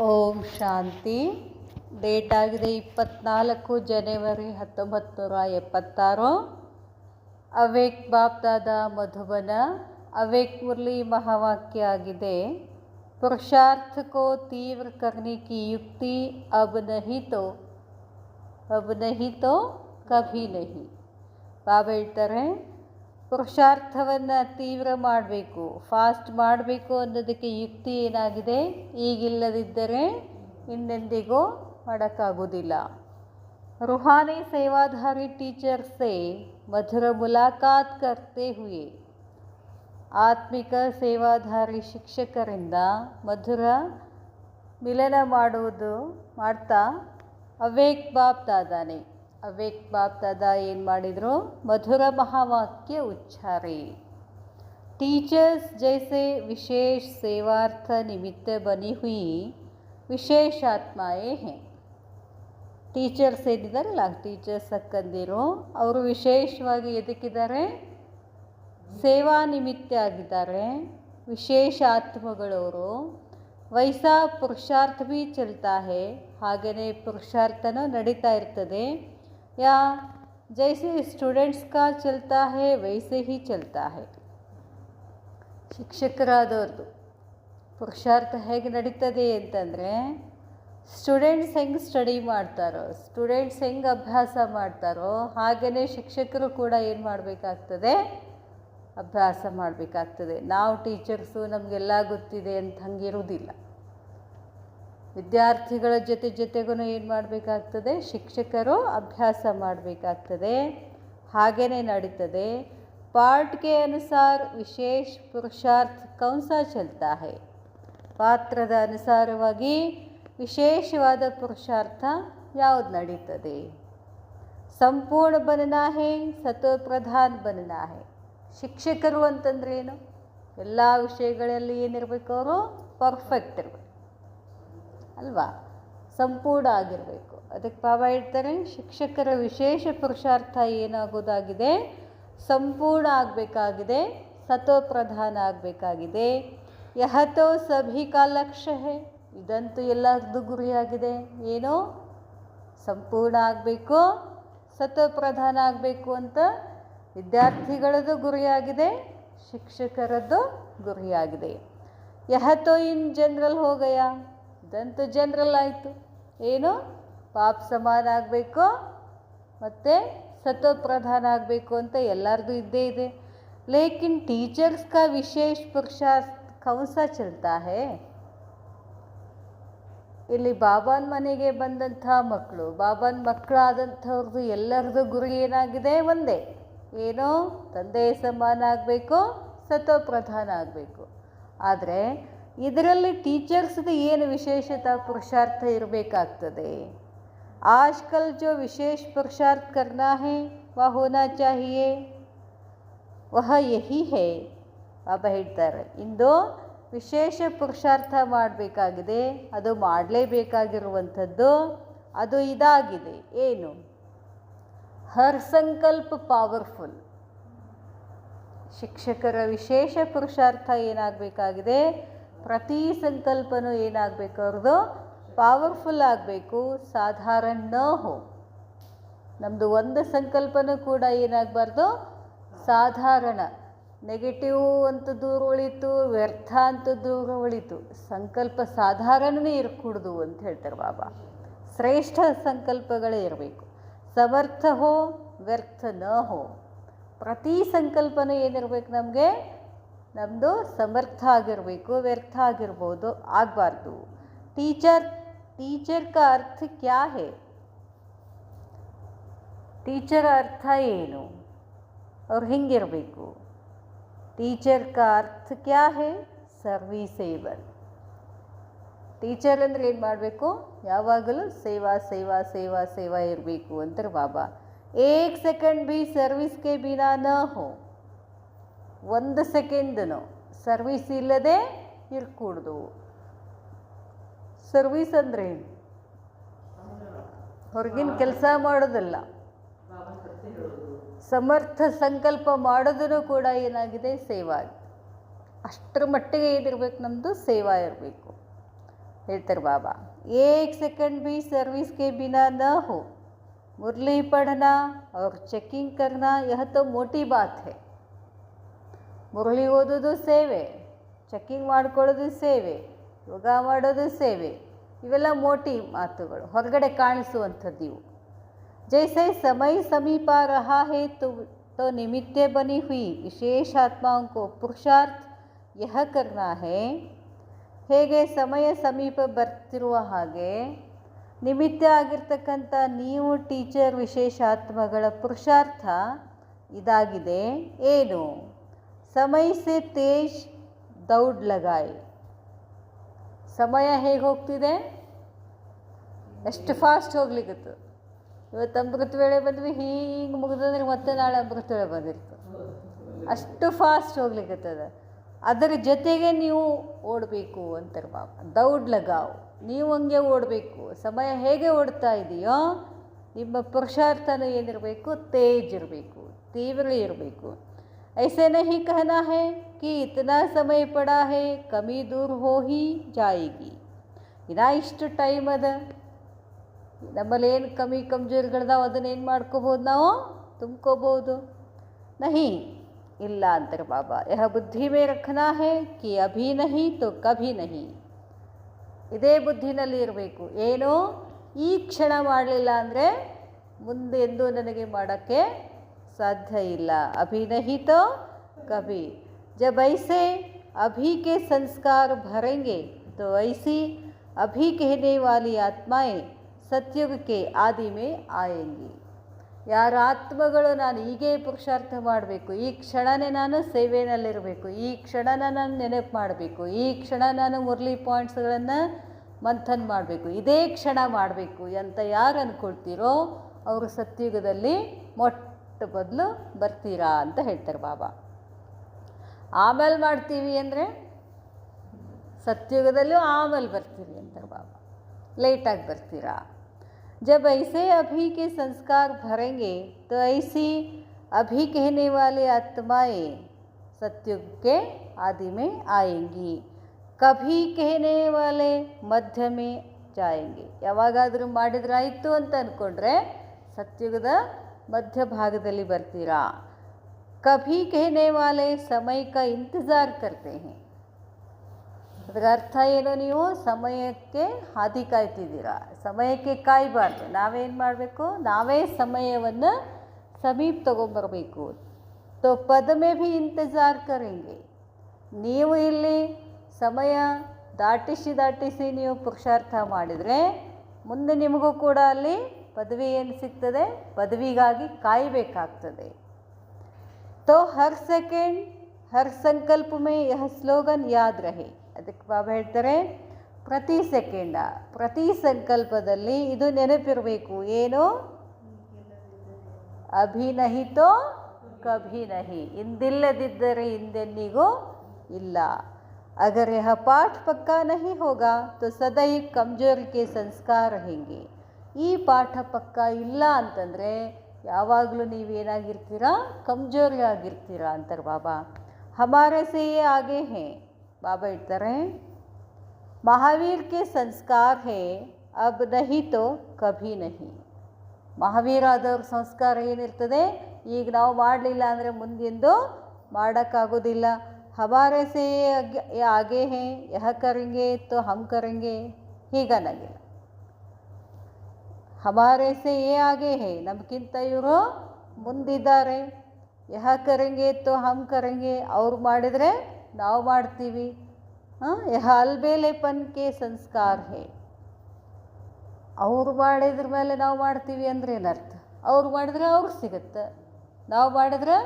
ಓಂ ಶಾಂತಿ. Date ಆಗಿದೆ 24 ಜನವರಿ 1976. Awake Baap ದಾದಾ Madhuban. Awake मुरली महावाक्य आಗಿದೆ, पुरुषार्थ को तीव्र करने की युक्ति अब नहीं तो कभी नहीं. ಬಾಬಾ ಹೇಳ್ತಾರೆ, ಪುರುಷಾರ್ಥವನ್ನು ತೀವ್ರ ಮಾಡಬೇಕು, ಫಾಸ್ಟ್ ಮಾಡಬೇಕು ಅನ್ನೋದಕ್ಕೆ ಯುಕ್ತಿ ಏನಾಗಿದೆ, ಈಗಿಲ್ಲದಿದ್ದರೆ ಇನ್ನೆಂದಿಗೂ ಮಾಡೋಕ್ಕಾಗೋದಿಲ್ಲ. रूहानी सेवाधारी टीचर से मधुर मुलाकात करते हुए, ಆತ್ಮಿಕ ಸೇವಾಧಾರಿ ಶಿಕ್ಷಕರಿಂದ ಮಧುರ ಮಿಲನ ಮಾಡ್ತಾ ಅವೇಕ್ ಬಾಪ್ ದಾದಾ ಏನು ಮಾಡಿದರು, ಮಧುರ ಮಹಾವಾಕ್ಯ ಉಚ್ಚಾರಿ. टीचर्स जैसे विशेष सेवार्थ निमित्त बनी हुई विशेष आत्माएं हैं. ಟೀಚರ್ಸ್ ಏನಿದ್ದಾರಲ್ಲ, ಟೀಚರ್ಸ್ ಅಕ್ಕಂದಿರು, ಅವರು ವಿಶೇಷವಾಗಿ ಎದಕ್ಕಿದ್ದಾರೆ, ಸೇವಾ ನಿಮಿತ್ತ ಆಗಿದ್ದಾರೆ, ವಿಶೇಷ ಆತ್ಮಗಳವರು. ವೈಸಾ ಪುರುಷಾರ್ಥ ಭೀ ಚಲ್ತಾ ಹೇ, ಹಾಗೆಯೇ ಪುರುಷಾರ್ಥನೂ ನಡೀತಾ ಇರ್ತದೆ. ಯಾ ಜೈಸೆ ಸ್ಟೂಡೆಂಟ್ಸ್ ಕಾ ಚಲ್ತಾ ಹೇ ವೈಸೆ ಹಿ ಚಲ್ತಾ ಹೇ. ಶಿಕ್ಷಕರಾದವ್ರದ್ದು ಪುರುಷಾರ್ಥ ಹೇಗೆ ನಡೀತದೆ ಅಂತಂದರೆ, ಸ್ಟೂಡೆಂಟ್ಸ್ ಹೆಂಗೆ ಸ್ಟಡಿ ಮಾಡ್ತಾರೋ, ಸ್ಟೂಡೆಂಟ್ಸ್ ಹೆಂಗೆ ಅಭ್ಯಾಸ ಮಾಡ್ತಾರೋ, ಹಾಗೆಯೇ ಶಿಕ್ಷಕರು ಕೂಡ ಏನು ಮಾಡಬೇಕಾಗ್ತದೆ, ಅಭ್ಯಾಸ ಮಾಡಬೇಕಾಗ್ತದೆ. ನಾವು ಟೀಚರ್ಸು ನಮಗೆಲ್ಲ ಗೊತ್ತಿದೆ ಅಂತ ಹಂಗಿರುವುದಿಲ್ಲ. ವಿದ್ಯಾರ್ಥಿಗಳ ಜೊತೆಗೂ ಏನು ಮಾಡಬೇಕಾಗ್ತದೆ, ಶಿಕ್ಷಕರು ಅಭ್ಯಾಸ ಮಾಡಬೇಕಾಗ್ತದೆ. ಹಾಗೇ ನಡೀತದೆ. ಪಾಠ ಕೆ ಅನುಸಾರ ವಿಶೇಷ ಪುರುಷಾರ್ಥ ಕೌನ್ಸ ಚಲ್ತಾ ಹೇ. ಪಾತ್ರದ ಅನುಸಾರವಾಗಿ ವಿಶೇಷವಾದ ಪುರುಷಾರ್ಥ ಯಾವುದು ನಡೀತದೆ. ಸಂಪೂರ್ಣ ಬನನಾ ಹೇ, ಸತೋಪ್ರಧಾನ್ ಬನನಾ ಹೇ. ಶಿಕ್ಷಕರು ಅಂತಂದ್ರೆ ಏನು, ಎಲ್ಲ ವಿಷಯಗಳಲ್ಲಿ ಏನಿರಬೇಕು, ಅವರು ಪರ್ಫೆಕ್ಟ್ ಇರಬೇಕು ಅಲ್ವಾ, ಸಂಪೂರ್ಣ ಆಗಿರಬೇಕು. ಅದಕ್ಕೆ ಬಾಬಾ ಹೇಳ್ತಾರೆ, ಶಿಕ್ಷಕರ ವಿಶೇಷ ಪುರುಷಾರ್ಥ ಏನಾಗೋದಾಗಿದೆ, ಸಂಪೂರ್ಣ ಆಗಬೇಕಾಗಿದೆ, ಸತೋಪ್ರಧಾನ ಆಗಬೇಕಾಗಿದೆ. ಯಹತೋ ಸಭಿ ಕಾ ಲಕ್ಷ್ಯ ಹೇ, ಇದಂತೂ ಎಲ್ಲರದ್ದು ಗುರಿಯಾಗಿದೆ. ಏನು, ಸಂಪೂರ್ಣ ಆಗಬೇಕು, ಸತೋಪ್ರಧಾನ ಆಗಬೇಕು ಅಂತ ವಿದ್ಯಾರ್ಥಿಗಳದ್ದು ಗುರಿಯಾಗಿದೆ, ಶಿಕ್ಷಕರದ್ದು ಗುರಿಯಾಗಿದೆ. ಯಹತೋ ಇನ್ ಜನರಲ್ ಹೋಗಯ, ಇದಂತೂ ಜನರಲ್ ಆಯಿತು. ಏನು, ಪಾಪ್ ಸಮಾನ ಆಗಬೇಕು ಮತ್ತು ಸತೋಪ್ರಧಾನ ಆಗಬೇಕು ಅಂತ ಎಲ್ಲರದ್ದು ಇದ್ದೇ ಇದೆ. ಲೇಕಿನ್ ಟೀಚರ್ಸ್ ಕಾ ವಿಶೇಷ ಪುರುಷಾರ್ಥ ಕೌನ್ಸ ಚಲ್ತಾ ಹೇ. ಇಲ್ಲಿ ಬಾಬಾನ ಮನೆಗೆ ಬಂದಂಥ ಮಕ್ಕಳು, ಬಾಬಾನ ಮಕ್ಕಳಾದಂಥವ್ರದ್ದು ಎಲ್ಲರದ್ದು ಗುರಿ ಏನಾಗಿದೆ, ಒಂದೇ. ಏನೋ, ತಂದೆ ಸಮಾನ ಆಗಬೇಕು, ಸತೋಪ್ರಧಾನ ಆಗಬೇಕು. ಆದರೆ ಇದರಲ್ಲಿ ಟೀಚರ್ಸ್ದು ಏನು ವಿಶೇಷತಾ ಪುರುಷಾರ್ಥ ಇರಬೇಕಾಗ್ತದೆ. ಆಜ್ಕಲ್ ಜೋ ವಿಶೇಷ ಪುರುಷಾರ್ಥ ಕರ್ನಾ ಹೇ ವಹ ಹೋನಾ ಚಾಹಿಯೇ ವಹ ಯಹಿ ಹೇ. ಬಾಬಾ ಹೇಳ್ತಾರೆ, ಇಂದು ವಿಶೇಷ ಪುರುಷಾರ್ಥ ಮಾಡಬೇಕಾಗಿದೆ, ಅದು ಮಾಡಲೇಬೇಕಾಗಿರುವಂಥದ್ದು, ಅದು ಇದಾಗಿದೆ. ಏನು, ಹರ್ ಸಂಕಲ್ಪ ಪವರ್ಫುಲ್. ಶಿಕ್ಷಕರ ವಿಶೇಷ ಪುರುಷಾರ್ಥ ಏನಾಗಬೇಕಾಗಿದೆ, ಪ್ರತಿ ಸಂಕಲ್ಪನೂ ಏನಾಗಬೇಕು, ಅವ್ರದ್ದು ಪವರ್ಫುಲ್ ಆಗಬೇಕು. ಸಾಧಾರಣ ನ ಹೋ. ನಮ್ಮದು ಒಂದು ಸಂಕಲ್ಪನೂ ಕೂಡ ಏನಾಗಬಾರ್ದು, ಸಾಧಾರಣ. ನೆಗೆಟಿವ್ ಅಂತ ದೂರ ಉಳಿತು, ವ್ಯರ್ಥ ಅಂತ ದೂರ ಉಳಿತು. ಸಂಕಲ್ಪ ಸಾಧಾರಣನೇ ಇರಕೂಡ್ದು ಅಂತ ಹೇಳ್ತಾರೆ ಬಾಬಾ. ಶ್ರೇಷ್ಠ ಸಂಕಲ್ಪಗಳೇ ಇರಬೇಕು. ಸಮರ್ಥ ಹೋ, ವ್ಯರ್ಥ ನ ಹೋ. ಪ್ರತಿ ಸಂಕಲ್ಪನೂ ಏನಿರಬೇಕು, ನಮಗೆ ನಮ್ಮದು ಸಮರ್ಥ ಆಗಿರಬೇಕು, ವ್ಯರ್ಥ ಆಗಿರ್ಬೋದು, ಆಗಬಾರ್ದು. ಟೀಚರ್ ಕಾ ಅರ್ಥ ಕ್ಯಾ ಹೇ. ಟೀಚರ್ ಅರ್ಥ ಏನು, ಅವ್ರು ಹಿಂಗಿರಬೇಕು. ಟೀಚರ್ ಕಾ ಅರ್ಥ ಕ್ಯಾ ಹೇ, ಸರ್ವೀಸೇಬಲ್. ಟೀಚರ್ ಅಂದರೆ ಏನು ಮಾಡಬೇಕು, ಯಾವಾಗಲೂ ಸೇವಾ ಸೇವಾ ಸೇವಾ ಸೇವಾ ಇರಬೇಕು ಅಂತಾರೆ ಬಾಬಾ. ಏಕ್ ಸೆಕೆಂಡ್ ಭೀ ಸರ್ವಿಸ್ಗೆ ಬಿನಾ ನ ಹೋ. ಒಂದು ಸೆಕೆಂಡನು ಸರ್ವಿಸ್ ಇಲ್ಲದೆ ಇರ್ಕೂಡ್ದು. ಸರ್ವಿಸ್ ಅಂದರೆ ಏನು, ಹೊರಗಿನ ಕೆಲಸ ಮಾಡೋದಲ್ಲ, ಸಮರ್ಥ ಸಂಕಲ್ಪ ಮಾಡೋದನ್ನು ಕೂಡ ಏನಾಗಿದೆ, ಸೇವಾ. ಅಷ್ಟರ ಮಟ್ಟಿಗೆ ಏನಿರಬೇಕು, ನಮ್ಮದು ಸೇವಾ ಇರಬೇಕು. ಹೇಳ್ತಾರೆ ಬಾಬಾ. एक सेकंड भी सर्विस के बिना न हो, मुरली पढ़ना और चेकिंग करना यह तो मोटी बात है. ಮುರಳಿ ಓದೋದು ಸೇವೆ, ಚೆಕ್ಕಿಂಗ್ ಮಾಡ್ಕೊಳ್ಳೋದು ಸೇವೆ, ಯೋಗ ಮಾಡೋದು ಸೇವೆ, ಇವೆಲ್ಲ ಮೋಟಿ ಮಾತುಗಳು, ಹೊರಗಡೆ ಕಾಣಿಸುವಂಥದ್ದು ಇವು. जैसे समय समीप आ रहा है तो निमित्त बनी हुई विशेष आत्माओं को पुरुषार्थ यह करना है. ಹೇಗೆ ಸಮಯ ಸಮೀಪ ಬರ್ತಿರುವ ಹಾಗೆ ನಿಮಿತ್ತ ಆಗಿರ್ತಕ್ಕಂಥ ನೀವು ಟೀಚರ್ ವಿಶೇಷ ಆತ್ಮಗಳ ಪುರುಷಾರ್ಥ ಇದಾಗಿದೆ. ಏನು? ಸಮಯ ಸೆ ತೇಜ್ ದೌಡ್ ಲಗಾಯ್. ಸಮಯ ಹೇಗೆ ಹೋಗ್ತಿದೆ, ಎಷ್ಟು ಫಾಸ್ಟ್ ಹೋಗ್ಲಿಕ್ಕತ್ತು. ಇವತ್ತು ಅಮೃತ ವೇಳೆ ಬಂದ್ವಿ, ಹೀಗೆ ಮುಗಿದಂದ್ರೆ ಮತ್ತೆ ನಾಳೆ ಅಮೃತ ವೇಳೆ ಬಂದಿರ್ತದೆ. ಅಷ್ಟು ಫಾಸ್ಟ್ ಹೋಗ್ಲಿಕ್ಕತ್ತದ. ಅದರ ಜೊತೆಗೆ ನೀವು ಓಡಬೇಕು ಅಂತಾರೆ ಬಾಬಾ. ದೌಡ್ ಲಗಾವ್, ನೀವು ಹಂಗೆ ಓಡಬೇಕು. ಸಮಯ ಹೇಗೆ ಓಡ್ತಾ ಇದೆಯೋ ನಿಮ್ಮ ಪುರುಷಾರ್ಥನೂ ಏನಿರಬೇಕು, ತೇಜ್ ಇರಬೇಕು, ತೀವ್ರ ಇರಬೇಕು. ऐसे नहीं कहना है कि इतना समय पड़ा है कमी दूर हो ही जाएगी. ಇನ್ನು ಇಷ್ಟು ಟೈಮ್ ಅದ, ನಮ್ಮಲ್ಲಿ ಏನು ಕಮ್ಮಿ ಕಮ್ಜೋರಿಗಳದಾವ ಅದನ್ನೇನು ಮಾಡ್ಕೋಬೋದು, ನಾವು ತುಂಬ್ಕೋಬೋದು. ನಹಿ, ಇಲ್ಲ ಅಂತಾರೆ ಬಾಬಾ. ಯಹ ಬುದ್ಧಿ ಮೇ ರಖನಾ ಹೈ ಕಿ ಅಭಿ ನಹಿ ತೋ ಕಭಿ ನಹಿ. ಇದೇ ಬುದ್ಧಿನಲ್ಲಿ ಇರಬೇಕು. ಏನು, ಈ ಕ್ಷಣ ಮಾಡಲಿಲ್ಲ ಅಂದರೆ ಮುಂದೆ ಎಂದೂ ನನಗೆ ಮಾಡೋಕ್ಕೆ साध्य इल्ला. अभी नहीं तो कभी. जब ऐसे अभी के संस्कार भरेंगे तो ऐसी अभी कहने वाली आत्माएं सत्युग के आदि में आएंगी. ಯಾರ ಆತ್ಮಗಳು ನಾನು ಹೀಗೆ ಪುರುಷಾರ್ಥ ಮಾಡಬೇಕು, ಈ ಕ್ಷಣನೇ ನಾನು ಸೇವೆಯಲ್ಲಿರಬೇಕು, ಈ ಕ್ಷಣನ ನಾನು ನೆನಪು ಮಾಡಬೇಕು, ಈ ಕ್ಷಣ ನಾನು ಮುರಳಿ ಪಾಯಿಂಟ್ಸ್ಗಳನ್ನು ಮಂಥನ್ ಮಾಡಬೇಕು, ಇದೇ ಕ್ಷಣ ಮಾಡಬೇಕು ಅಂತ ಯಾರು ಅಂದ್ಕೊಳ್ತೀರೋ ಅವರು ಸತ್ಯುಗದಲ್ಲಿ ಬದಲು ಬರ್ತೀರಾ ಅಂತ ಹೇಳ್ತಾರೆ ಬಾಬಾ. ಆಮೇಲೆ ಮಾಡ್ತೀವಿ ಅಂದರೆ ಸತ್ಯುಗದಲ್ಲೂ ಆಮೇಲೆ ಬರ್ತೀರಿ ಅಂತಾರೆ ಬಾಬಾ. ಲೇಟಾಗಿ ಬರ್ತೀರಾ. जब ऐसे अभी के संस्कार भरेंगे तो ऐसी अभी कहने वाली आत्माएं सत्युग के आदि में आएंगी. कभी कहने वाले मध्य में जाएंगे. ಯಾವಾಗಾದರೂ ಮಾಡಿದ್ರಾಯಿತು ಅಂತ ಅಂದ್ಕೊಂಡ್ರೆ ಸತ್ಯುಗದ ಮಧ್ಯ ಭಾಗದಲ್ಲಿ ಬರ್ತೀರಾ. ಕಭಿ कहने वाले समय का इंतज़ार करते हैं. ಅದರ ಅರ್ಥ ಏನು, ನೀವು ಸಮಯಕ್ಕೆ ಹಾದಿ ಕಾಯ್ತಿದ್ದೀರಾ. ಸಮಯಕ್ಕೆ ಕಾಯಬಾರ್ದು. ನಾವೇನು ಮಾಡಬೇಕು, ನಾವೇ ಸಮಯವನ್ನು ಸಮೀಪ ತಗೊಂಬರಬೇಕು. ತೋ ಪದ ಮೇ ಭಿ ಇಂತಜಾರ್ ಕರೆಂಗೆ. ನೀವು ಇಲ್ಲಿ ಸಮಯ ದಾಟಿಸಿ ನೀವು ಪುರುಷಾರ್ಥ ಮಾಡಿದರೆ ಮುಂದೆ ನಿಮಗೂ ಕೂಡ ಅಲ್ಲಿ ಪದವಿ ಏನು ಸಿಗ್ತದೆ, ಪದವಿಗಾಗಿ ಕಾಯಬೇಕಾಗ್ತದೆ. ತೋ ಹರ್ ಸೆಕೆಂಡ್ ಹರ್ ಸಂಕಲ್ಪ ಮೇ ಯಹ ಸ್ಲೋಗನ್ ಯಾದ್ ರಹೆ. ಅದಕ್ಕೆ ಬಾಬಾ ಹೇಳ್ತಾರೆ, ಪ್ರತಿ ಸೆಕೆಂಡ ಪ್ರತಿ ಸಂಕಲ್ಪದಲ್ಲಿ ಇದು ನೆನಪಿರಬೇಕು. ಏನು, ಅಭಿ ನಹಿ ತೋ ಕಭಿ ನಹಿ. ಇಂದಿಲ್ಲದಿದ್ದರೆ ಹಿಂದೆನ್ನಿಗೂ ಇಲ್ಲ. ಅಗರ್ ಯಹ ಪಾಠ ಪಕ್ಕಾ ನಹಿ ಹೋಗಾ ತೋ ಸದೈವ್ ಕಮ್ಜೋರ್ ಕೆ ಸಂಸ್ಕಾರ रहेंगे. ಈ ಪಾಠ ಪಕ್ಕ ಇಲ್ಲ ಅಂತಂದರೆ ಯಾವಾಗಲೂ ನೀವೇನಾಗಿರ್ತೀರಾ, ಕಮ್ಜೋರಿ ಆಗಿರ್ತೀರಾ ಅಂತಾರೆ ಬಾಬಾ. ಹಮಾರೆ ಸೇ ಯೇ ಆಗೆ ಹೇ. ಬಾಬಾ ಹೇಳ್ತಾರೆ, ಮಹಾವೀರ್ ಕೆ ಸಂಸ್ಕಾರ ಹೇ ಅಬ್ ನಹಿ ತೋ ಕಭಿ ನಹಿ. ಮಹಾವೀರ ಆದವ್ರ ಸಂಸ್ಕಾರ ಏನಿರ್ತದೆ, ಈಗ ನಾವು ಮಾಡಲಿಲ್ಲ ಅಂದರೆ ಮುಂದೆಂದು ಮಾಡೋಕ್ಕಾಗೋದಿಲ್ಲ. ಹಮಾರೆ ಸೇ ಯೇ ಆಗೆ ಹೇ ಯಹ ಕರೆಂಗೆ ತೋ ಹಮ್ ಕರೆಂಗೆ ಹೀಗನ್ನಾಗಿಲ್ಲ. ಹಮಾರೆ ಸೇ ಯೇ ಆಗೆ ಹೇ, ನಮಗಿಂತ ಇವರು ಮುಂದಿದ್ದಾರೆ. ಯಹ ಕರೆಂಗೆ ತೋ ಹಮ್ ಕರೆಂಗೆ, ಅವ್ರು ಮಾಡಿದರೆ ನಾವು ಮಾಡ್ತೀವಿ. ಯಹ ಅಲ್ಬೇಲೆಪನ್ ಕೆ ಸಂಸ್ಕಾರ ಹೇ. ಅವ್ರು ಮಾಡಿದ್ರ ಮೇಲೆ ನಾವು ಮಾಡ್ತೀವಿ ಅಂದರೆ ಏನರ್ಥ? ಅವ್ರು ಮಾಡಿದ್ರೆ ಅವ್ರಿಗೆ ಸಿಗುತ್ತೆ, ನಾವು ಮಾಡಿದ್ರೆ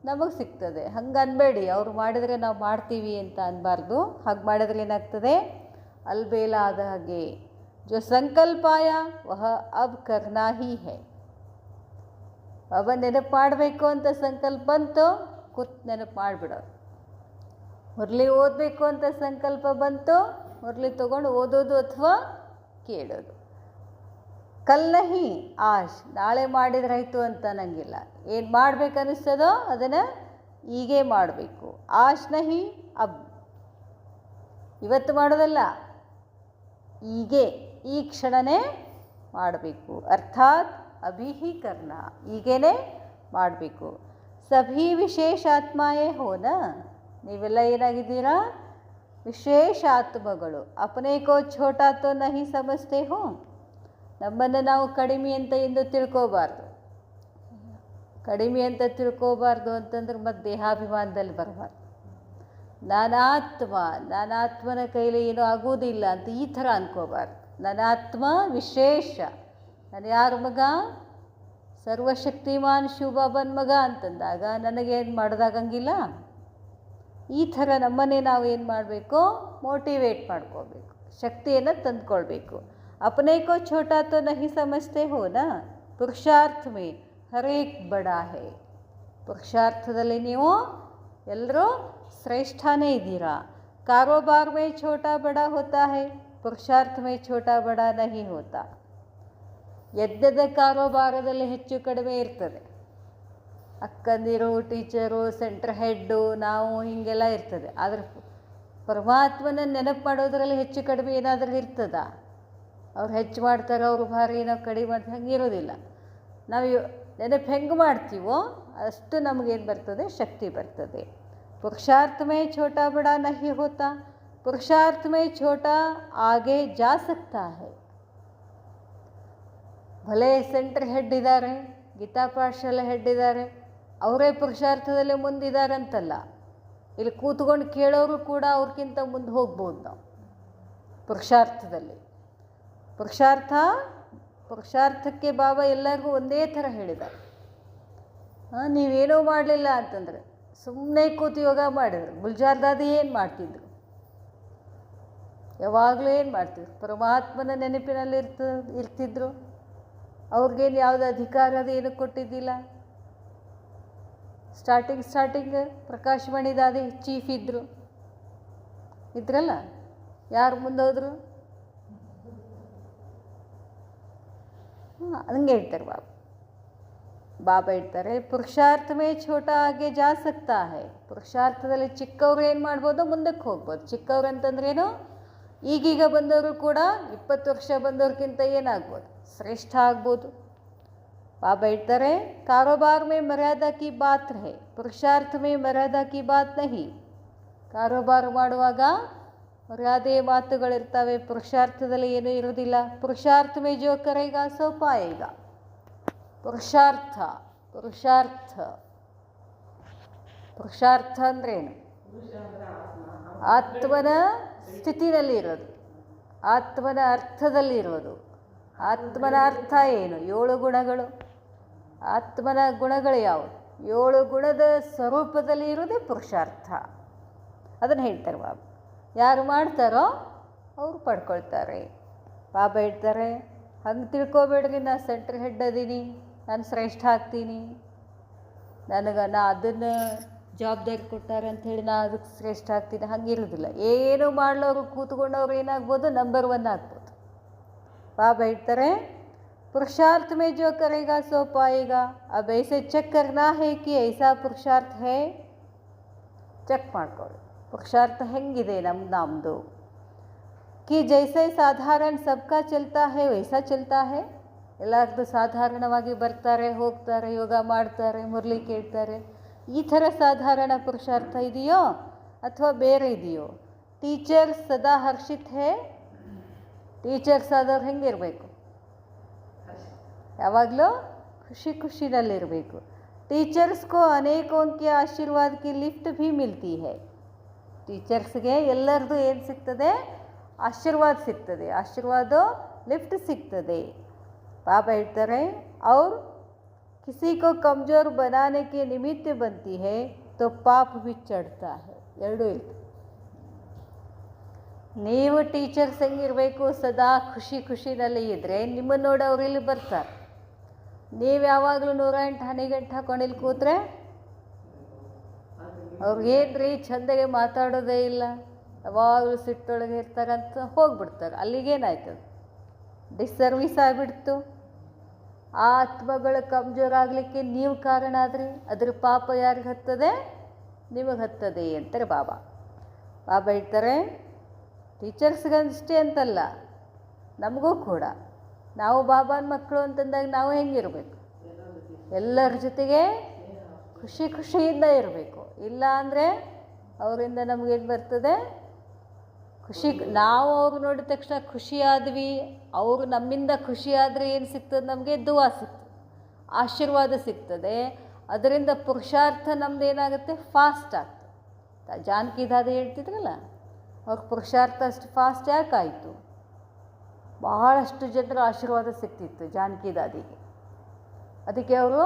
ನಮಗೆ ಸಿಗ್ತದೆ. ಹಂಗೆ ಅನ್ಬೇಡಿ, ಅವ್ರು ಮಾಡಿದರೆ ನಾವು ಮಾಡ್ತೀವಿ ಅಂತ ಅನ್ಬಾರ್ದು. ಹಾಗೆ ಮಾಡಿದ್ರೆ ಏನಾಗ್ತದೆ, ಅಲ್ಬೇಲ ಆದ ಹಾಗೆ. जो संकल्प आया वह अब करना ही है. ಬಾಬಾ ನೆನಪು ಮಾಡಬೇಕು ಅಂತ ಸಂಕಲ್ಪ ಬಂತು, ಕೂತ್ ನೆನಪು ಮಾಡಿಬಿಡೋದು. ಮುರಳಿ ಓದಬೇಕು ಅಂತ ಸಂಕಲ್ಪ ಬಂತು, ಮುರಳಿ ತೊಗೊಂಡು ಓದೋದು ಅಥವಾ ಕೇಳೋದು. ಕಲ್ ನಹಿ ಆಶ್, ನಾಳೆ ಮಾಡಿದ್ರಾಯ್ತು ಅಂತ ಅನ್ನಂಗಿಲ್ಲ. ಏನು ಮಾಡ್ಬೇಕು ಅನ್ನಿಸ್ತದೋ ಅದನ್ನು ಈಗೇ ಮಾಡಬೇಕು. ಆಶ್ ನಹಿ ಅಬ್, ಇವತ್ತು ಮಾಡೋದಲ್ಲ, ಹೀಗೆ ಈ ಕ್ಷಣನೇ ಮಾಡಬೇಕು. ಅರ್ಥಾತ್ ಅಭಿ ಹಿ ಕರ್ನ, ಹೀಗೇ ಮಾಡಬೇಕು. ಸಭಿ ವಿಶೇಷ ಆತ್ಮಾಯೇ ಹೋನ, ನೀವೆಲ್ಲ ಏನಾಗಿದ್ದೀರಾ? ವಿಶೇಷ ಆತ್ಮಗಳು. ಅಪನೇ ಕೋ ಛೋಟಾ ತೋ ನಹಿ ಸಮಜ್ತೆ ಹೋ, ನಮ್ಮನ್ನು ನಾವು ಕಡಿಮೆ ಅಂತ ಎಂದು ತಿಳ್ಕೋಬಾರ್ದು. ಕಡಿಮೆ ಅಂತ ತಿಳ್ಕೋಬಾರ್ದು ಅಂತಂದ್ರೆ ಮತ್ತೆ ದೇಹಾಭಿಮಾನದಲ್ಲಿ ಬರಬಾರ್ದು. ನಾನಾತ್ಮನ ಕೈಲಿ ಏನೂ ಆಗೋದಿಲ್ಲ ಅಂತ ಈ ಥರ ಅನ್ಕೋಬಾರ್ದು. ನನಾತ್ಮ ವಿಶೇಷ, ನಾನು ಯಾರ ಮಗ? ಸರ್ವಶಕ್ತಿಮಾನ್ ಶಿವಬಾಬನ ಮಗ ಅಂತಂದಾಗ ನನಗೇನು ಮಾಡೋದಾಗಂಗಿಲ್ಲ. ಈ ಥರ ನಮ್ಮನ್ನೇ ನಾವು ಏನು ಮಾಡಬೇಕು? ಮೋಟಿವೇಟ್ ಮಾಡ್ಕೋಬೇಕು, ಶಕ್ತಿಯನ್ನು ತಂದುಕೊಳ್ಬೇಕು. अपने को छोटा तो नहीं समझते हो ना, पुरुषार्थ में हर एक बड़ा है. ಪುರುಷಾರ್ಥದಲ್ಲಿ ನೀವು ಎಲ್ಲರೂ ಶ್ರೇಷ್ಠನೇ ಇದ್ದೀರಾ. ಕಾರೋಬಾರ್ ಮೇ ಛೋಟಾ ಬಡಾ ಹೋತಾ ಹೈ, ಪುರುಷಾರ್ಥ ಮೇ ಛೋಟಾ ಬಡಾ ನಹಿ ಹೋತಾ. ಯಜ್ಞದ ಕಾರೋಬಾರದಲ್ಲಿ ಹೆಚ್ಚು ಕಡಿಮೆ ಇರ್ತದೆ. ಅಕ್ಕಂದಿರು, ಟೀಚರು, ಸೆಂಟ್ರ್ ಹೆಡ್ಡು, ನಾವು ಹೀಗೆಲ್ಲ ಇರ್ತದೆ. ಆದರೆ ಪರಮಾತ್ಮನ ನೆನಪು ಮಾಡೋದ್ರಲ್ಲಿ ಹೆಚ್ಚು ಕಡಿಮೆ ಏನಾದರೂ ಇರ್ತದ? ಅವ್ರು ಹೆಚ್ಚು ಮಾಡ್ತಾರೆ, ಅವರು ಭಾರಿ ನಾವು ಕಡಿಮೆ ಮಾಡ್ತೀವಿ, ಹಂಗಿರೋದಿಲ್ಲ. ನಾವು ನೆನಪು ಹೆಂಗೆ ಮಾಡ್ತೀವೋ ಅಷ್ಟು ನಮಗೇನು ಬರ್ತದೆ? ಶಕ್ತಿ ಬರ್ತದೆ. पुरुषार्थ में छोटा बड़ा नहीं होता, पुरुषार्थ में छोटा आगे जा सकता है. ಭಲೆ ಸೆಂಟ್ರ್ ಹೆಡ್ ಇದ್ದಾರೆ, ಗೀತಾ ಪಾಠಶಾಲೆ ಹೆಡ್ ಇದ್ದಾರೆ, ಅವರೇ ಪುರುಷಾರ್ಥದಲ್ಲಿ ಮುಂದಿದ್ದಾರಂತಲ್ಲ. ಇಲ್ಲಿ ಕೂತ್ಕೊಂಡು ಕೇಳೋರು ಕೂಡ ಅವ್ರಿಗಿಂತ ಮುಂದೆ ಹೋಗ್ಬೋದು ನಾವು ಪುರುಷಾರ್ಥದಲ್ಲಿ. ಪುರುಷಾರ್ಥಕ್ಕೆ ಬಾಬಾ ಎಲ್ಲರಿಗೂ ಒಂದೇ ಥರ ಹೇಳಿದ್ದಾರೆ. ನೀವೇನೂ ಮಾಡಲಿಲ್ಲ ಅಂತಂದರೆ ಸುಮ್ಮನೆ ಕೂತು ಯೋಗ ಮಾಡಿದ್ರು. ಗುಲ್ಜಾರ್ ದಾದಿ ಏನು ಮಾಡ್ತಿದ್ರು? ಯಾವಾಗಲೂ ಏನು ಮಾಡ್ತಿದ್ರು? ಪರಮಾತ್ಮನ ನೆನಪಿನಲ್ಲಿ ಇರ್ತಿದ್ರು. ಅವ್ರಿಗೇನು ಯಾವುದೇ ಅಧಿಕಾರದ ಏನು ಕೊಟ್ಟಿದ್ದಿಲ್ಲ. ಸ್ಟಾರ್ಟಿಂಗ್ ಪ್ರಕಾಶಮಣಿ ದಾದಿ ಚೀಫ್ ಇದ್ರಲ್ಲ, ಯಾರು ಮುಂದೋದ್ರು? ಹಂಗೆ ಹೇಳ್ತಾರೆ ಬಾಬಾ ಹೇಳ್ತಾರೆ, ಪುರುಷಾರ್ಥ ಮೇ ಛೋಟಾ ಆಗೆ ಜಾ ಸಕ್ತಾ ಹೈ. ಪುರುಷಾರ್ಥದಲ್ಲಿ ಚಿಕ್ಕವ್ರು ಏನು ಮಾಡ್ಬೋದು? ಮುಂದಕ್ಕೆ ಹೋಗ್ಬೋದು. ಚಿಕ್ಕವ್ರು ಅಂತಂದ್ರೇನು? ಈಗೀಗ ಬಂದವರು ಕೂಡ 20 ವರ್ಷ ಬಂದವ್ರಿಗಿಂತ ಏನಾಗ್ಬೋದು? ಶ್ರೇಷ್ಠ ಆಗ್ಬೋದು. ಬಾಬಾ ಹೇಳ್ತಾರೆ, ಕಾರೋಬಾರ್ ಮೇ ಮರ್ಯಾದಾ ಕಿ ಬಾತ್ ಹೈ, ಪುರುಷಾರ್ಥ ಮೇ ಮರ್ಯಾದಾ ಕಿ ಬಾತ್ ನಹಿ. ಕಾರೋಬಾರ್ ಮಾಡುವಾಗ ಮರ್ಯಾದೆ ಮಾತುಗಳಿರ್ತವೆ, ಪುರುಷಾರ್ಥದಲ್ಲಿ ಏನೂ ಇರೋದಿಲ್ಲ. ಪುರುಷಾರ್ಥ ಮೇ ಜೋ ಕರೇಗಾ ಸೋ ಪಾಯೇಗಾ. ಪುರುಷಾರ್ಥ ಅಂದ್ರೇನು? ಆತ್ಮನ ಸ್ಥಿತಿನಲ್ಲಿ ಇರೋದು, ಆತ್ಮನ ಅರ್ಥದಲ್ಲಿ ಇರೋದು. ಆತ್ಮನ ಅರ್ಥ ಏನು? 7 ಗುಣಗಳು. ಆತ್ಮನ ಗುಣಗಳು ಯಾವುವು? 7 ಗುಣದ ಸ್ವರೂಪದಲ್ಲಿ ಇರೋದೇ ಪುರುಷಾರ್ಥ. ಅದನ್ನು ಹೇಳ್ತಾರೆ ಬಾಬಾ. ಯಾರು ಮಾಡ್ತಾರೋ ಅವರು ಪಡ್ಕೊಳ್ತಾರೆ. ಬಾಬಾ ಹೇಳ್ತಾರೆ, ಹಂಗೆ ತಿಳ್ಕೊಬೇಡ್ರಿ, ನಾನು ಸೆಂಟ್ರ್ ಹೆಡ್ ಅದೀನಿ, ನಾನು ಶ್ರೇಷ್ಠ ಆಗ್ತೀನಿ, ನಾ ಅದನ್ನು ಜವಾಬ್ದಾರಿ ಕೊಟ್ಟಾರೆ ಅಂಥೇಳಿ ನಾನು ಅದಕ್ಕೆ ಶ್ರೇಷ್ಠ ಆಗ್ತೀನಿ, ಹಂಗಿರೋದಿಲ್ಲ. ಏನು ಮಾಡ್ಲೋರು ಕೂತ್ಕೊಂಡವ್ರು ಏನಾಗ್ಬೋದು? ನಂಬರ್ 1 ಆಗ್ಬೋದು. ಬಾಬಾ ಹೇಳ್ತಾರೆ, पुरुषार्थ में जो करेगा सो पाएगा. अब ऐसे ಚೆಕ್ करना है कि ऐसा पुरुषार्थ है. ಚೆಕ್ ಮಾಡ್ಕೊಳ್ಳಿ, ಪುರುಷಾರ್ಥ ಹೆಂಗಿದೆ ನಮ್ಮದು. कि जैसे साधारण सबका चलता है वैसा चलता है. ಎಲ್ಲರದ್ದು ಸಾಧಾರಣವಾಗಿ ಬರ್ತಾರೆ, ಹೋಗ್ತಾರೆ, ಯೋಗ ಮಾಡ್ತಾರೆ, ಮುರಳಿ ಕೇಳ್ತಾರೆ. ಈ ಥರ ಸಾಧಾರಣ ಪುರುಷಾರ್ಥ ಇದೆಯೋ ಅಥವಾ ಬೇರೆ ಇದೆಯೋ? ಟೀಚರ್ಸ್ ಸದಾ ಹರ್ಷಿತ್ ಹೇ. ಟೀಚರ್ಸ್ ಆದವ್ರು ಹೆಂಗಿರಬೇಕು? ಯಾವಾಗಲೂ ಖುಷಿನಲ್ಲಿರಬೇಕು. ಟೀಚರ್ಸ್ಗೂ ಅನೇಕೋं के आशीर्वाद की लिफ्ट भी मिलती है. ಟೀಚರ್ಸ್ಗೆ ಎಲ್ಲರದು ಏನು ಸಿಗ್ತದೆ? ಆಶೀರ್ವಾದ ಸಿಗ್ತದೆ. ಆಶೀರ್ವಾದ ಲಿಫ್ಟ್ ಸಿಗ್ತದೆ. ಬಾಬಾ ಹೇಳ್ತಾರೆ, और किसी को कमज़ोर बनाने के निमित्त बनती है तो पाप भी चढ़ता है. ಎರಡೂ ಇರ್ತದೆ. ನೀವು ಟೀಚರ್ಸ್ ಹೆಂಗಿರಬೇಕು? ಸದಾ ಖುಷಿನಲ್ಲಿ ಇದ್ದರೆ ನಿಮ್ಮನ್ನು ನೋಡಿ ಅವ್ರು ಇಲ್ಲಿ ಬರ್ತಾರೆ. ನೀವು ಯಾವಾಗಲೂ 108 ಹನಿಗಂಟು ಹಾಕೊಂಡು ಇಲ್ಲಿ ಕೂತ್ರೆ ಅವ್ರಿಗೇನ್ರಿ ಚಂದಗೆ ಮಾತಾಡೋದೇ ಇಲ್ಲ, ಯಾವಾಗಲೂ ಸಿಟ್ಟೊಳಗೆ ಇರ್ತಾರಂತ ಹೋಗ್ಬಿಡ್ತಾರೆ. ಅಲ್ಲಿಗೇನಾಯ್ತದೆ? ಡಿಸ್ಸರ್ವಿಸ್ ಆಗಿಬಿಡ್ತು. ಆ ಆತ್ಮಗಳು ಕಮ್ಜೋರಾಗಲಿಕ್ಕೆ ನೀವು ಕಾರಣ ಆದರೆ ಅದ್ರ ಪಾಪ ಯಾರಿಗೆ ಹತ್ತದೆ? ನಿಮಗೆ ಹತ್ತದೆ ಅಂತಾರೆ ಬಾಬಾ. ಬಾಬಾ ಹೇಳ್ತಾರೆ, ಟೀಚರ್ಸ್ಗಷ್ಟೇ ಅಂತಲ್ಲ, ನಮಗೂ ಕೂಡ. ನಾವು ಬಾಬಾನ ಮಕ್ಕಳು ಅಂತಂದಾಗ ನಾವು ಹೆಂಗಿರಬೇಕು? ಎಲ್ಲರ ಜೊತೆಗೆ ಖುಷಿಯಿಂದ ಇರಬೇಕು. ಇಲ್ಲ ಅಂದರೆ ಅವರಿಂದ ನಮಗೇನು ಬರ್ತದೆ? ನಾವು ಅವ್ರು ನೋಡಿದ ತಕ್ಷಣ ಖುಷಿಯಾದ್ವಿ, ಅವರು ನಮ್ಮಿಂದ ಖುಷಿಯಾದರೆ ಏನು ಸಿಗ್ತದೆ? ನಮಗೆ ದುವಾ ಸಿಗ್ತದೆ, ಆಶೀರ್ವಾದ ಸಿಗ್ತದೆ. ಅದರಿಂದ ಪುರುಷಾರ್ಥ ನಮ್ದು ಏನಾಗುತ್ತೆ? ಫಾಸ್ಟ್ ಆಗ್ತದೆ. ಜಾನಕಿ ದಾದಿ ಹೇಳ್ತಿದ್ರಲ್ಲ, ಅವ್ರ ಪುರುಷಾರ್ಥ ಅಷ್ಟು ಫಾಸ್ಟ್ ಯಾಕಾಯಿತು? ಬಹಳಷ್ಟು ಜನರ ಆಶೀರ್ವಾದ ಸಿಗ್ತಿತ್ತು ಜಾನಕಿ ದಾದಿಗೆ. ಅದಕ್ಕೆ ಅವರು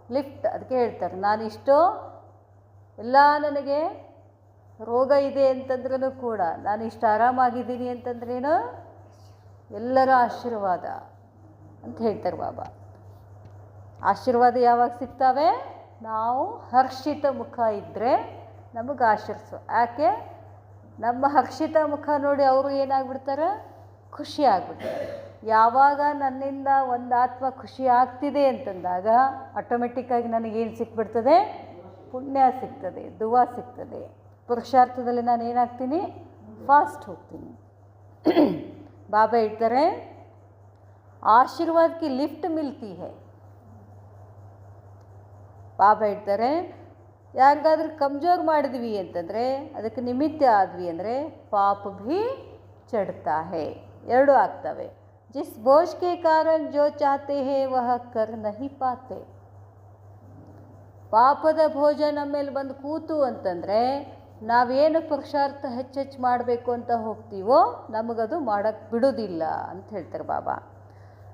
ಅದಕ್ಕೆ ಹೇಳ್ತಾರೆ, ನಾನಿಷ್ಟು ಎಲ್ಲ ನನಗೆ ರೋಗ ಇದೆ ಅಂತಂದ್ರೂ ಕೂಡ ನಾನು ಇಷ್ಟು ಆರಾಮಾಗಿದ್ದೀನಿ ಅಂತಂದ್ರೇನು? ಎಲ್ಲರ ಆಶೀರ್ವಾದ ಅಂತ ಹೇಳ್ತಾರೆ ಬಾಬಾ. ಆಶೀರ್ವಾದ ಯಾವಾಗ ಸಿಗ್ತವೆ? ನಾವು ಹರ್ಷಿತ ಮುಖ ಇದ್ದರೆ ನಮಗೆ ಯಾಕೆ? ನಮ್ಮ ಹರ್ಷಿತ ಮುಖ ನೋಡಿ ಅವರು ಏನಾಗ್ಬಿಡ್ತಾರೆ? ಖುಷಿ ಆಗ್ಬಿಡ್ತಾರೆ. ಯಾವಾಗ ನನ್ನಿಂದ ಒಂದು ಆತ್ಮ ಖುಷಿ ಆಗ್ತಿದೆ ಅಂತಂದಾಗ ಆಟೋಮೆಟಿಕ್ಕಾಗಿ ನನಗೇನು ಸಿಕ್ಬಿಡ್ತದೆ? ಪುಣ್ಯ ಸಿಗ್ತದೆ, ದುವಾ ಸಿಗ್ತದೆ. ಪುರುಷಾರ್ಥದಲ್ಲಿ ನಾನು ಏನಾಗ್ತೀನಿ? ಫಾಸ್ಟ್ ಹೋಗ್ತೀನಿ. ಬಾಬಾ ಹೇಳ್ತಾರೆ, ಆಶೀರ್ವಾದಕ್ಕೆ ಲಿಫ್ಟ್ ಮಿಲ್ತಿ ಹೈ. ಬಾಬಾ ಹೇಳ್ತಾರೆ, ಯಾರಿಗಾದ್ರೂ ಕಮ್ಜೋರ್ ಮಾಡಿದ್ವಿ ಅಂತಂದರೆ, ಅದಕ್ಕೆ ನಿಮಿತ್ತ ಆದ್ವಿ ಅಂದರೆ ಪಾಪ ಭೀ ಚಡ್ತಾ ಹೈ. ಎರಡು ಆಗ್ತವೆ. ಜಿಸ್ ಬೋझ के कारण जो चाहते हैं वह कर नहीं पाते. ಪಾಪದ ಭೋಜ ನಮ್ಮ ಮೇಲೆ ಬಂದು ಕೂತು ಅಂತಂದರೆ ನಾವೇನು ಪುರುಷಾರ್ಥ ಹೆಚ್ಚೆಚ್ಚು ಮಾಡಬೇಕು ಅಂತ ಹೋಗ್ತೀವೋ ನಮಗದು ಮಾಡೋಕ್ಕೆ ಬಿಡೋದಿಲ್ಲ ಅಂತ ಹೇಳ್ತಾರೆ ಬಾಬಾ.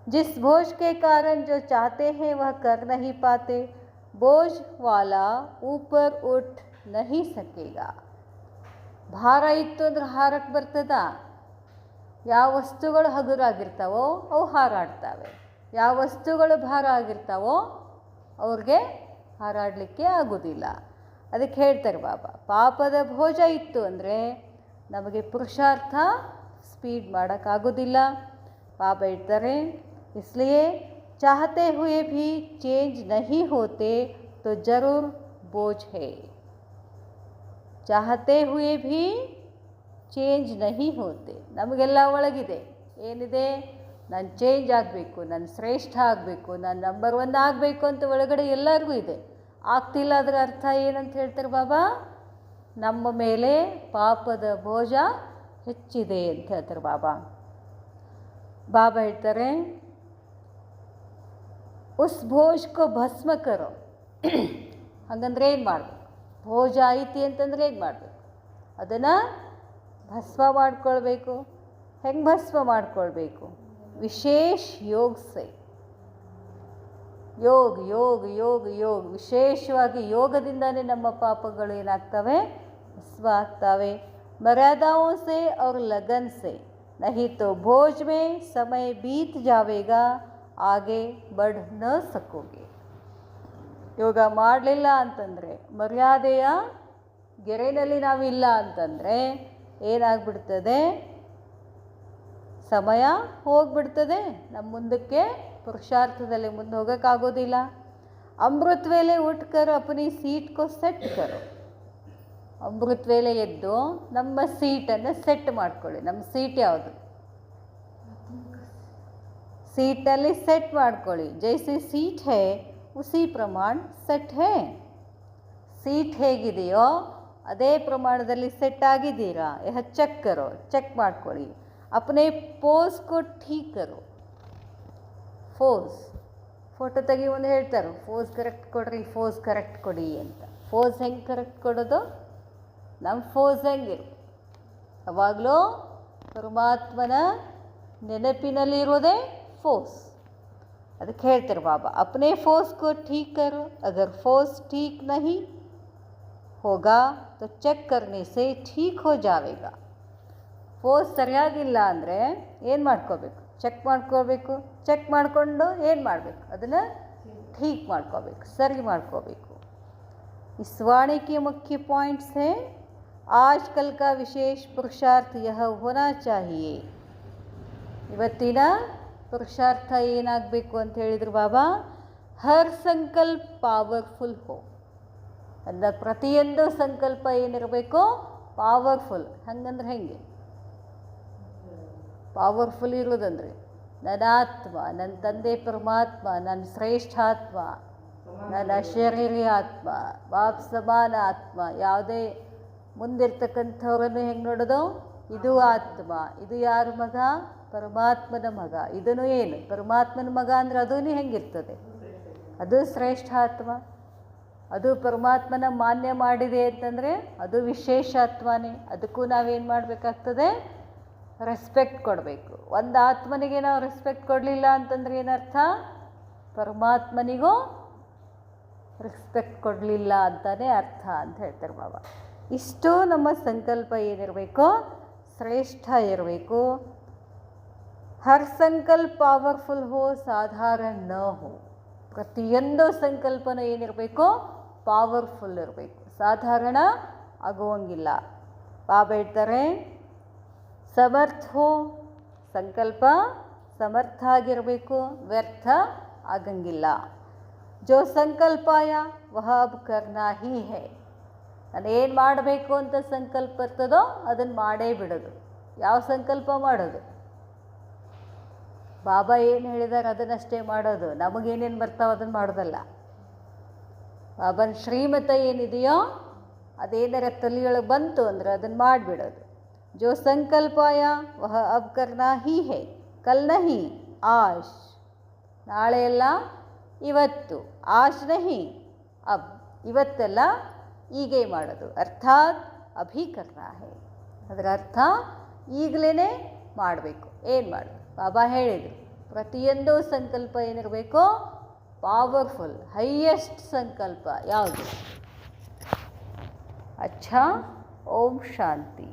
ಜಿಸ್ ಬೋझ के कारण जो चाहते हैं वह कर नहीं पाते. बोझ वाला ऊपर उठ नहीं सकेगा. ಭಾರ ಇತ್ತು ಅಂದ್ರೆ ಹಾರಕ್ಕೆ ಬರ್ತದ? ಯಾವ ವಸ್ತುಗಳು ಹಗುರಾಗಿರ್ತಾವೋ ಅವು ಹಾರಾಡ್ತವೆ, ಯಾವ ವಸ್ತುಗಳು ಭಾರ ಆಗಿರ್ತಾವೋ ಅವ್ರಿಗೆ ಹಾರಾಡಲಿಕ್ಕೆ ಆಗೋದಿಲ್ಲ. ಅದಕ್ಕೆ ಹೇಳ್ತಾರೆ ಬಾಬಾ, ಪಾಪದ ಭೋಜ ಇತ್ತು ಅಂದರೆ ನಮಗೆ ಪುರುಷಾರ್ಥ ಸ್ಪೀಡ್ ಮಾಡೋಕ್ಕಾಗೋದಿಲ್ಲ. ಬಾಬಾ ಹೇಳ್ತಾರೆ, इसलिए चाहते हुए भी चेंज नहीं होते तो ज़रूर बोझ है. चाहते हुए भी ಚೇಂಜ್ ನಹಿ ಹೋತೆ. ನಮಗೆಲ್ಲ ಒಳಗಿದೆ ಏನಿದೆ? ನಾನು ಚೇಂಜ್ ಆಗಬೇಕು, ನಾನು ಶ್ರೇಷ್ಠ ಆಗಬೇಕು, ನಾನು ನಂಬರ್ 1 ಆಗಬೇಕು ಅಂತ ಒಳಗಡೆ ಎಲ್ಲರಿಗೂ ಇದೆ. ಆಗ್ತಿಲ್ಲ, ಅದರ ಅರ್ಥ ಏನಂತ ಹೇಳ್ತಾರೆ ಬಾಬಾ? ನಮ್ಮ ಮೇಲೆ ಪಾಪದ ಭೋಜ ಹೆಚ್ಚಿದೆ ಅಂತ ಹೇಳ್ತಾರೆ ಬಾಬಾ. ಬಾಬಾ ಹೇಳ್ತಾರೆ, ಉಸ್ ಭೋಜ್ಕೋ ಭಸ್ಮ ಕರೋ. ಹಾಗಂದ್ರೆ ಏನು ಮಾಡಬೇಕು? ಭೋಜ ಐತಿ ಅಂತಂದರೆ ಏನು ಮಾಡಬೇಕು? ಅದನ್ನು ಭಸ್ಮ ಮಾಡ್ಕೊಳ್ಬೇಕು. ಹೆಂಗೆ ಭಸ್ಮ ಮಾಡ್ಕೊಳ್ಬೇಕು? ವಿಶೇಷ ಯೋಗ ಸೈ. ಯೋಗ ಯೋಗ ಯೋಗ ಯೋಗ ವಿಶೇಷವಾಗಿ ಯೋಗದಿಂದನೇ ನಮ್ಮ ಪಾಪಗಳು ಏನಾಗ್ತವೆ? ಭಸ್ಮ ಆಗ್ತವೆ. ಮರ್ಯಾದಾओं से और लगन से, नहीं तो भोज में समय बीत जाएगा, आगे बढ़ न सकोगे. ಯೋಗ ಮಾಡಲಿಲ್ಲ ಅಂತಂದರೆ, ಮರ್ಯಾದೆಯ ಗೆರೆಯಲ್ಲಿ ನಾವಿಲ್ಲ ಅಂತಂದರೆ ಏನಾಗ್ಬಿಡ್ತದೆ? ಸಮಯ ಹೋಗ್ಬಿಡ್ತದೆ. ನಮ್ಮ ಮುಂದಕ್ಕೆ ಪುರುಷಾರ್ಥದಲ್ಲಿ ಮುಂದೆ ಹೋಗೋಕ್ಕಾಗೋದಿಲ್ಲ. ಅಮೃತ ವೇಳೆ ಉಟ್ಕರ್ ಅಪನಿ ಸೀಟ್ ಕೋ ಸೆಟ್ ಕರೋ. ಅಮೃತ ವೇಳೆ ಎದ್ದು ನಮ್ಮ ಸೀಟನ್ನು ಸೆಟ್ ಮಾಡ್ಕೊಳ್ಳಿ. ನಮ್ಮ ಸೀಟ್ ಯಾವುದು? ಸೀಟಲ್ಲಿ ಸೆಟ್ ಮಾಡ್ಕೊಳ್ಳಿ. ಜೈಸಿ ಸೀಟ್ ಹೇ ಉಸಿ ಪ್ರಮಾಣ ಸೆಟ್ ಹೇ. ಸೀಟ್ ಹೇಗಿದೆಯೋ ಅದೇ ಪ್ರಮಾಣದಲ್ಲಿ ಸೆಟ್ ಆಗಿದ್ದೀರಾ? ಚೆಕ್ ಕರೋ, ಚೆಕ್ ಮಾಡ್ಕೊಳ್ಳಿ. ಅಪನೇ ಪೋಸ್ ಕೋ ಠೀಕ್ ಕರೋ. ಫೋಟೋ ತೆಗಿ ಒಂದು ಹೇಳ್ತಾರೆ, ಫೋಸ್ ಕರೆಕ್ಟ್ ಕೊಡ್ರಿ, ಫೋಸ್ ಕರೆಕ್ಟ್ ಕೊಡಿ ಅಂತ. ಫೋಸ್ ಹೆಂಗೆ ಕರೆಕ್ಟ್ ಕೊಡೋದು? ನಮ್ಮ ಫೋಸ್ ಹೆಂಗಿರು? ಯಾವಾಗಲೂ ಪರಮಾತ್ಮನ ನೆನಪಿನಲ್ಲಿರೋದೇ ಫೋಸ್. ಅದಕ್ಕೆ ಹೇಳ್ತಾರೆ ಬಾಬಾ, ಅಪನೇ ಫೋಸ್ ಕೋ ಠೀಕ್ ಕರೋ. ಅಗರ್ ಫೋಸ್ ಠೀಕ್ ನಹಿ ಹೋಗಾ तो ಚೆಕ್ करने से ठीक हो जाएगा. ಫೋಸ್ ಸರಿಯಾಗಿಲ್ಲ ಅಂದರೆ ಏನು ಮಾಡ್ಕೋಬೇಕು? ಚೆಕ್ ಮಾಡ್ಕೋಬೇಕು. ಚೆಕ್ ಮಾಡಿಕೊಂಡು ಏನು ಮಾಡಬೇಕು? ಅದನ್ನು ठीक ಮಾಡ್ಕೋಬೇಕು, ಸರಿ ಮಾಡ್ಕೋಬೇಕು. इस वाणी के मुख्य पॉइंट्स हैं. आजकल का विशेष पुरुषार्थ यह होना चाहिए. ಇವತ್ತಿನ ಪುರುಷಾರ್ಥ ಏನಾಗಬೇಕು ಅಂತ ಹೇಳಿದ್ರು ಬಾಬಾ? ಹರ್ ಸಂಕಲ್ಪ ಪವರ್ಫುಲ್ ಹೋ. ಅಂದ ಪ್ರತಿಯೊಂದು ಸಂಕಲ್ಪ ಏನಿರಬೇಕು? ಪವರ್ಫುಲ್. ಹಂಗಂದ್ರೆ ಹೆಂಗೆ? ಪವರ್ಫುಲ್ ಇರೋದಂದರೆ ನನ್ನ ಆತ್ಮ, ನನ್ನ ತಂದೆ ಪರಮಾತ್ಮ, ನನ್ನ ಶ್ರೇಷ್ಠಾತ್ಮ, ನನ್ನ ಶರೀರಿ ಆತ್ಮ, ಬಾಪ್ ಸಮಾನ ಆತ್ಮ. ಯಾವುದೇ ಮುಂದಿರ್ತಕ್ಕಂಥವ್ರನ್ನು ಹೆಂಗೆ ನೋಡೋದು, ಇದು ಆತ್ಮ, ಇದು ಯಾರ ಮಗ, ಪರಮಾತ್ಮನ ಮಗ. ಇದನ್ನು ಏನು ಪರಮಾತ್ಮನ ಮಗ ಅಂದರೆ ಅದೂ ಹೆಂಗಿರ್ತದೆ, ಅದು ಶ್ರೇಷ್ಠ ಆತ್ಮ, ಅದು ಪರಮಾತ್ಮನ ಮಾನ್ಯ ಮಾಡಿದೆ ಅಂತಂದರೆ ಅದು ವಿಶೇಷ ಆತ್ಮನೇ. ಅದಕ್ಕೂ ನಾವೇನು ಮಾಡಬೇಕಾಗ್ತದೆ, ರೆಸ್ಪೆಕ್ಟ್ ಕೊಡಬೇಕು. ಒಂದು ಆತ್ಮನಿಗೆ ನಾವು ರೆಸ್ಪೆಕ್ಟ್ ಕೊಡಲಿಲ್ಲ ಅಂತಂದ್ರೆ ಏನರ್ಥ, ಪರಮಾತ್ಮನಿಗೂ ರೆಸ್ಪೆಕ್ಟ್ ಕೊಡಲಿಲ್ಲ ಅಂತಲೇ ಅರ್ಥ ಅಂತ ಹೇಳ್ತಾರೆ ಬಾಬಾ. ಇಷ್ಟು ನಮ್ಮ ಸಂಕಲ್ಪ ಏನಿರಬೇಕು, ಶ್ರೇಷ್ಠ ಇರಬೇಕು. ಹರ್ ಸಂಕಲ್ಪ ಪವರ್ಫುಲ್ ಹೋ, ಸಾಧಾರಣ ನ ಹೋ. ಪ್ರತಿಯೊಂದು ಸಂಕಲ್ಪನೂ ಏನಿರಬೇಕು, ಪವರ್ಫುಲ್ ಇರಬೇಕು, ಸಾಧಾರಣ ಆಗುವಂಗಿಲ್ಲ. ಬಾಬಾ ಹೇಳ್ತಾರೆ ಸಮರ್ಥ ಹೋ, ಸಂಕಲ್ಪ ಸಮರ್ಥ ಆಗಿರಬೇಕು, ವ್ಯರ್ಥ ಆಗಂಗಿಲ್ಲ. ಜೋ ಸಂಕಲ್ಪಾಯ ವಹ ಅಬ್ ಕರ್ನಾ ಹಿ ಹೈ. ನಾನು ಏನು ಮಾಡಬೇಕು ಅಂತ ಸಂಕಲ್ಪ ಬರ್ತದೋ ಅದನ್ನು ಮಾಡೇ ಬಿಡೋದು. ಯಾವ ಸಂಕಲ್ಪ ಮಾಡೋದು, ಬಾಬಾ ಏನು ಹೇಳಿದಾರೆ ಅದನ್ನಷ್ಟೇ ಮಾಡೋದು. ನಮಗೇನೇನು ಬರ್ತಾವೆ ಅದನ್ನು ಮಾಡೋದಲ್ಲ. ಬಾಬನ ಶ್ರೀಮತ ಏನಿದೆಯೋ ಅದೇನಾರ ತಲೆಯೊಳಗೆ ಬಂತು ಅಂದರೆ ಅದನ್ನು ಮಾಡಿಬಿಡೋದು. ಜೋ ಸಂಕಲ್ಪಾಯ ವಹ ಅಬ್ ಕರ್ನಾ ಹಿ ಹೈ, ಕಲ್ ನಹಿ ಆಶ್. ನಾಳೆ ಎಲ್ಲ ಇವತ್ತು, ಆಶ್ ನಹಿ ಅಬ್, ಇವತ್ತೆಲ್ಲ ಈಗೇ ಮಾಡೋದು. ಅರ್ಥಾತ್ ಅಭಿ ಕರ್ನಾ ಹೈ, ಅದರ ಅರ್ಥ ಈಗಲೇ ಮಾಡಬೇಕು. ಏನು ಮಾಡೋದು, ಬಾಬಾ ಹೇಳಿದರು ಪ್ರತಿಯೊಂದು ಸಂಕಲ್ಪ ಏನಿರಬೇಕು, ಪವರ್ಫುಲ್, ಹೈಯೆಸ್ಟ್ ಸಂಕಲ್ಪ ಯಾವುದು. ಅಚ್ಛಾ, ಓಂ ಶಾಂತಿ.